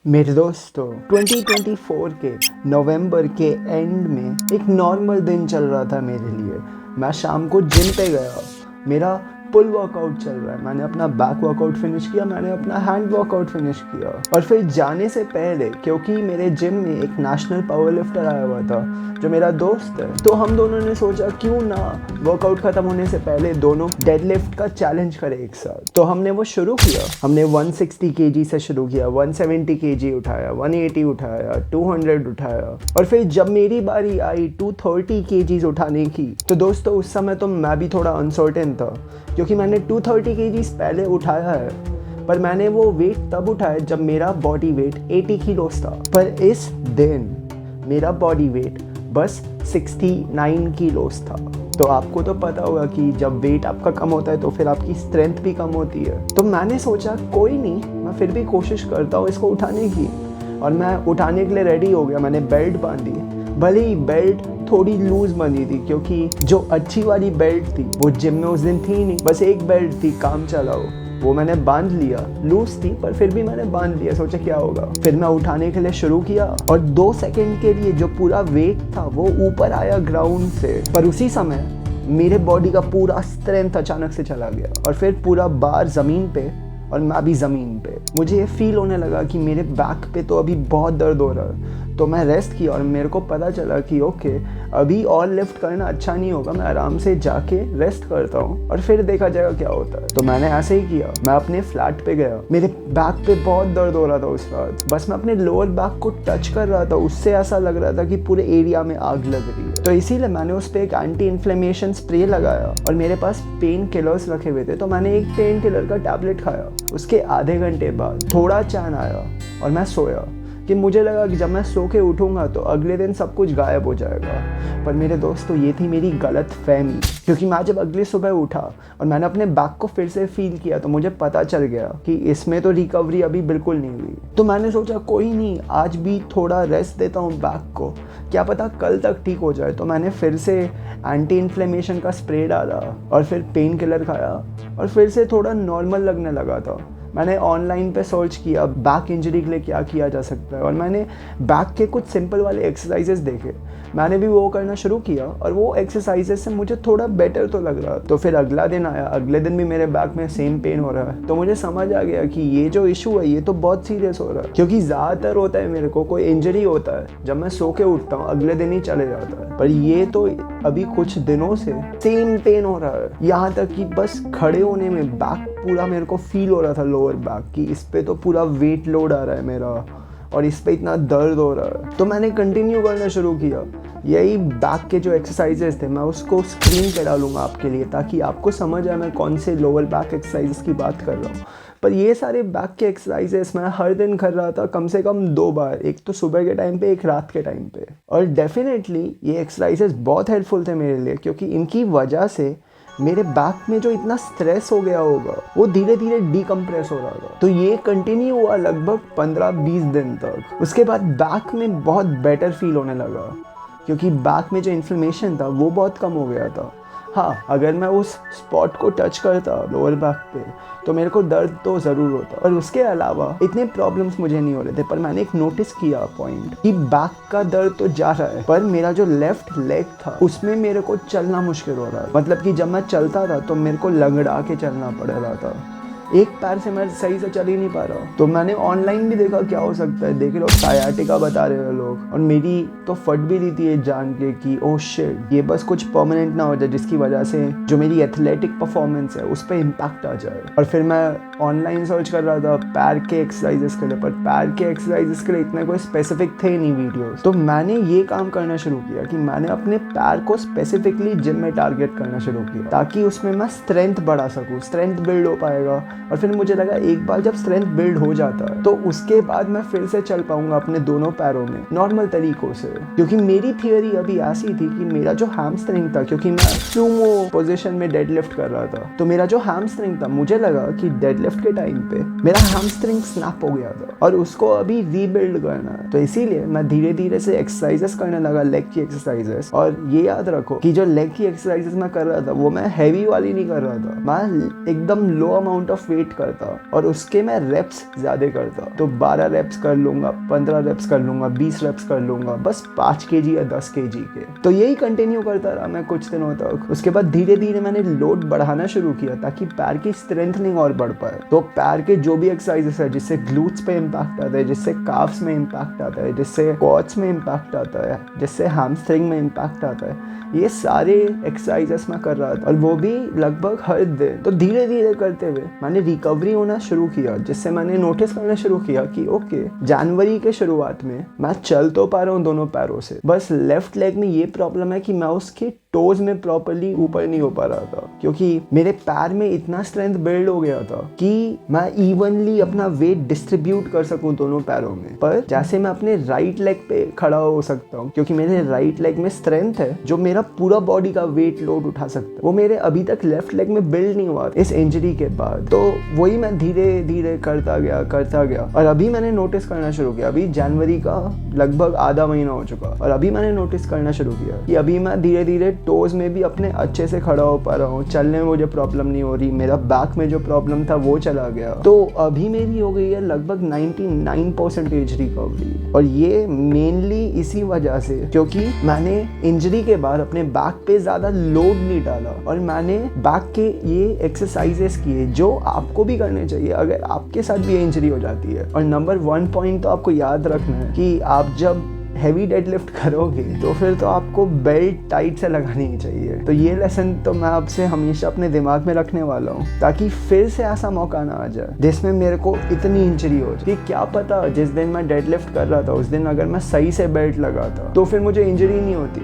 मेरे दोस्तों 2024 के नवंबर के एंड में एक नॉर्मल दिन चल रहा था मेरे लिए। मैं शाम को जिम पे गया। मेरा पुल वर्कआउट चल रहा है। मैंने अपना बैक वर्कआउट फिनिश किया, मैंने अपना हैंड वर्कआउट फिनिश किया और फिर जाने से पहले, क्योंकि मेरे जिम में एक नेशनल पावर लिफ्टर आया हुआ था जो मेरा दोस्त है, तो हम दोनों ने सोचा क्यों ना वर्कआउट खत्म होने से पहले दोनों डेडलिफ्ट का चैलेंज करें एक साथ। तो हमने वो शुरू किया। हमने 160 kg से शुरू किया, 170 kg उठाया, 180 उठाया, 200 उठाया और फिर जब मेरी बारी आई 230 kg उठाने की, तो दोस्तों उस समय तो मैं भी थोड़ा अनसर्टेन था क्योंकि मैंने 230 kg पहले उठाया है, पर मैंने वो वेट तब उठाया जब मेरा बॉडी वेट 80 किलोस था। पर इस दिन मेरा बॉडी वेट बस 69 किलोस था। तो आपको तो पता होगा कि जब वेट आपका कम होता है तो फिर आपकी स्ट्रेंथ भी कम होती है। तो मैंने सोचा कोई नहीं, मैं फिर भी कोशिश करता हूँ इसको उठाने की, और मैं उठाने के लिए रेडी हो गया। मैंने बेल्ट बांधी, भले ही बेल्ट थोड़ी लूज बनी थी क्योंकि जो अच्छी वाली बेल्ट थी वो जिम में उस दिन थी नहीं, बस एक बेल्ट थी काम चलाओ, वो मैंने बांध लिया। लूज थी पर फिर भी मैंने बांध लिया, सोचा क्या होगा। फिर मैं उठाने के लिए शुरू किया और 2 सेकंड के लिए जो पूरा वेट था वो ऊपर आया ग्राउंड से, पर उसी समय मेरे बॉडी का पूरा स्ट्रेंथ अचानक से चला गया और फिर पूरा बार जमीन पे और मैं भी ज़मीन पे। मुझे ये फील होने लगा कि मेरे बैक पे तो अभी बहुत दर्द हो रहा है। तो मैं रेस्ट किया और मेरे को पता चला कि ओके, अभी और लिफ्ट करना अच्छा नहीं होगा, मैं आराम से जाके रेस्ट करता हूँ और फिर देखा जाएगा क्या होता है। तो मैंने ऐसे ही किया। मैं अपने फ्लैट पे गया। मेरे बैक पे बहुत दर्द हो रहा था उस रात। बस मैं अपने लोअर बैक को टच कर रहा था, उससे ऐसा लग रहा था कि पूरे एरिया में आग लग रही है। तो इसीलिए मैंने उस पर एक एंटी इन्फ्लेमेशन स्प्रे लगाया और मेरे पास पेन किलर्स रखे हुए थे, तो मैंने एक पेन किलर का टैबलेट खाया। उसके आधे घंटे बाद थोड़ा चैन आया और मैं सोया कि मुझे लगा कि जब मैं सो के उठूंगा तो अगले दिन सब कुछ गायब हो जाएगा। पर मेरे दोस्तों ये थी मेरी गलत फहमी, क्योंकि मैं जब अगले सुबह उठा और मैंने अपने बैक को फिर से फील किया तो मुझे पता चल गया कि इसमें तो रिकवरी अभी बिल्कुल नहीं हुई। तो मैंने सोचा कोई नहीं, आज भी थोड़ा रेस्ट देता हूँ बैक को, क्या पता कल तक ठीक हो जाए। तो मैंने फिर से एंटी इन्फ्लेमेशन का स्प्रे डाला और फिर पेन किलर खाया और फिर से थोड़ा नॉर्मल लगने लगा था। मैंने ऑनलाइन पे सर्च किया बैक इंजरी के लिए क्या किया जा सकता है और मैंने बैक के कुछ सिंपल वाले एक्सरसाइजेस देखे। मैंने भी वो करना शुरू किया और वो एक्सरसाइजेस से मुझे थोड़ा बेटर तो लग रहा। तो फिर अगला दिन आया, अगले दिन भी मेरे बैक में सेम पेन हो रहा है। तो मुझे समझ आ गया कि ये जो इशू है ये तो बहुत सीरियस हो रहा है, क्योंकि ज़्यादातर होता है मेरे को कोई इंजरी होता है जब मैं सो के उठता हूँ अगले दिन ही चले जाता है, पर ये तो अभी कुछ दिनों से सेम पेन हो रहा है। यहाँ तक कि बस खड़े होने में बैक पूरा मेरे को फील हो रहा था, लोअर बैक की इस पे तो पूरा वेट लोड आ रहा है मेरा और इस पे इतना दर्द हो रहा है। तो मैंने कंटिन्यू करना शुरू किया। यही बैक के जो एक्सरसाइजेस थे मैं उसको स्क्रीन पे डालूंगा आपके लिए, ताकि आपको समझ आए मैं कौन से लोअर बैक एक्सरसाइजेस की बात कर रहा हूँ। पर ये सारे बैक के एक्सरसाइजेस मैं हर दिन कर रहा था, कम से कम 2 बार, एक तो सुबह के टाइम पे, एक रात के टाइम पे। और डेफिनेटली ये एक्सरसाइजेस बहुत हेल्पफुल थे मेरे लिए, क्योंकि इनकी वजह से मेरे बैक में जो इतना स्ट्रेस हो गया होगा वो धीरे धीरे डीकम्प्रेस हो रहा था। तो ये कंटिन्यू हुआ लगभग 15-20 दिन तक। उसके बाद बैक में बहुत बेटर फील होने लगा, क्योंकि बैक में जो इन्फ्लेमेशन था वो बहुत कम हो गया था। हाँ, अगर मैं उस स्पॉट को टच करता लोअर बैक पे तो मेरे को दर्द तो ज़रूर होता, और उसके अलावा इतने प्रॉब्लम्स मुझे नहीं हो रहे थे। पर मैंने एक नोटिस किया पॉइंट कि बैक का दर्द तो जा रहा है, पर मेरा जो लेफ्ट लेग था उसमें मेरे को चलना मुश्किल हो रहा है। मतलब कि जब मैं चलता था तो मेरे को लंगड़ा के चलना पड़ रहा था, एक पैर से मैं सही से चल ही नहीं पा रहा। तो मैंने ऑनलाइन भी देखा क्या हो सकता है, देख लो सायाटिका बता रहे हैं लोग, और मेरी तो फट भी रही थी ये जान के कि ओह शिट, ये बस कुछ परमानेंट ना हो जाए जिसकी वजह से जो मेरी एथलेटिक परफॉर्मेंस है उस पर इम्पैक्ट आ जाए। और फिर मैं ऑनलाइन सर्च कर रहा था पैर के एक्सरसाइजेस के लिए, पर पैर के एक्सरसाइजेस के लिए इतने कोई स्पेसिफिक थे नहीं वीडियोस। तो मैंने ये काम करना शुरू किया कि मैंने अपने पैर को स्पेसिफिकली जिम में टारगेट करना शुरू किया, ताकि उसमें मैं स्ट्रेंथ बढ़ा सकूँ, स्ट्रेंथ बिल्ड हो पाएगा। और फिर मुझे लगा एक बार जब स्ट्रेंथ बिल्ड हो जाता है तो उसके बाद मैं फिर से चल पाऊंगा अपने दोनों पैरों में नॉर्मल तरीकों से। क्योंकि मेरी थियरी अभी ऐसी थी कि मेरा जो हैमस्ट्रिंग था, क्योंकि मैं सुमो पोजीशन में डेडलिफ्ट कर रहा था, तो मेरा जो हैमस्ट्रिंग था, मुझे लगा कि डेडलिफ्ट के टाइम पे मेरा हैमस्ट्रिंग स्नैप हो गया था और उसको अभी रीबिल्ड करना है। तो इसीलिए मैं धीरे धीरे से एक्सरसाइजेस करने लगा, लेग की एक्सरसाइजेस। और ये याद रखो कि जो लेग की एक्सरसाइजेस मैं कर रहा था वो मैं हैवी वाली नहीं कर रहा था, मैं एकदम लो अमाउंट ऑफ वेट करता और उसके मैं रेप्स ज़्यादा करता। तो 12 रेप्स कर लूँगा, 15 रेप्स कर लूँगा, 20 रेप्स कर लूँगा, बस 5 kg या 10 kg के। तो यही कंटिन्यू करता रहा मैं कुछ दिनों तक। उसके बाद धीरे धीरे मैंने लोड बढ़ाना शुरू किया ताकि पैर की स्ट्रेंथनिंग और बढ़ पाए। तो पैर के जो भी एक्सरसाइजेस है जिससे ग्लूट्स पे इम्पैक्ट आता है, जिससे काफ्स में इम्पैक्ट आता है, जिससे क्वाड्स में इम्पैक्ट आता है, जिससे हैमस्ट्रिंग में इम्पैक्ट आता है, ये सारे एक्सरसाइजेस मैं कर रहा था और वो भी लगभग हर दिन। तो धीरे धीरे करते हुए मैंने रिकवरी होना शुरू किया, जिससे मैंने नोटिस करना शुरू किया कि ओके, जनवरी के शुरुआत में मैं चल तो पा रहा हूँ दोनों पैरों से, बस लेफ्ट लेग में ये प्रॉब्लम है कि मैं उसके टोज में प्रॉपर्ली ऊपर नहीं हो पा रहा था, क्योंकि मेरे पैर में इतना स्ट्रेंथ बिल्ड हो गया था कि मैं इवनली अपना वेट डिस्ट्रीब्यूट कर सकूं दोनों पैरों में। पर जैसे मैं अपने राइट लेग पे खड़ा हो सकता हूँ, क्योंकि मेरे राइट लेग में स्ट्रेंथ है जो मेरा पूरा बॉडी का वेट लोड उठा सकता है, वो मेरे अभी तक लेफ्ट लेग में बिल्ड नहीं हुआ इस इंजरी के बाद। तो वही मैं धीरे धीरे करता गया और अभी मैंने नोटिस करना शुरू किया। अभी जनवरी का लगभग आधा महीना हो चुका और अभी मैंने नोटिस करना शुरू किया कि अभी मैं धीरे धीरे टोज में भी अपने अच्छे से खड़ा हो पा रहा हूँ, चलने में मुझे प्रॉब्लम नहीं हो रही, मेरा बैक में जो प्रॉब्लम था वो चला गया। तो अभी मेरी हो गई है लगभग 99% रिकवरी। और ये मेनली इसी वजह से क्योंकि मैंने इंजरी के बाद अपने बैक पे ज़्यादा लोड नहीं डाला और मैंने बैक के ये एक्सरसाइजेस किए जो आपको भी करने चाहिए अगर आपके साथ भी इंजरी हो जाती है। और नंबर 1 पॉइंट तो आपको याद रखना है कि आप जब हैवी डेडलिफ्ट करोगे तो फिर तो आपको बेल्ट टाइट से लगानी ही चाहिए। तो ये लेसन तो मैं आपसे हमेशा अपने दिमाग में रखने वाला हूँ ताकि फिर से ऐसा मौका ना आ जाए जिसमें मेरे को इतनी इंजरी हो जाए। क्या पता जिस दिन मैं डेडलिफ्ट कर रहा था उस दिन अगर मैं सही से बेल्ट लगाता तो फिर मुझे इंजरी नहीं होती।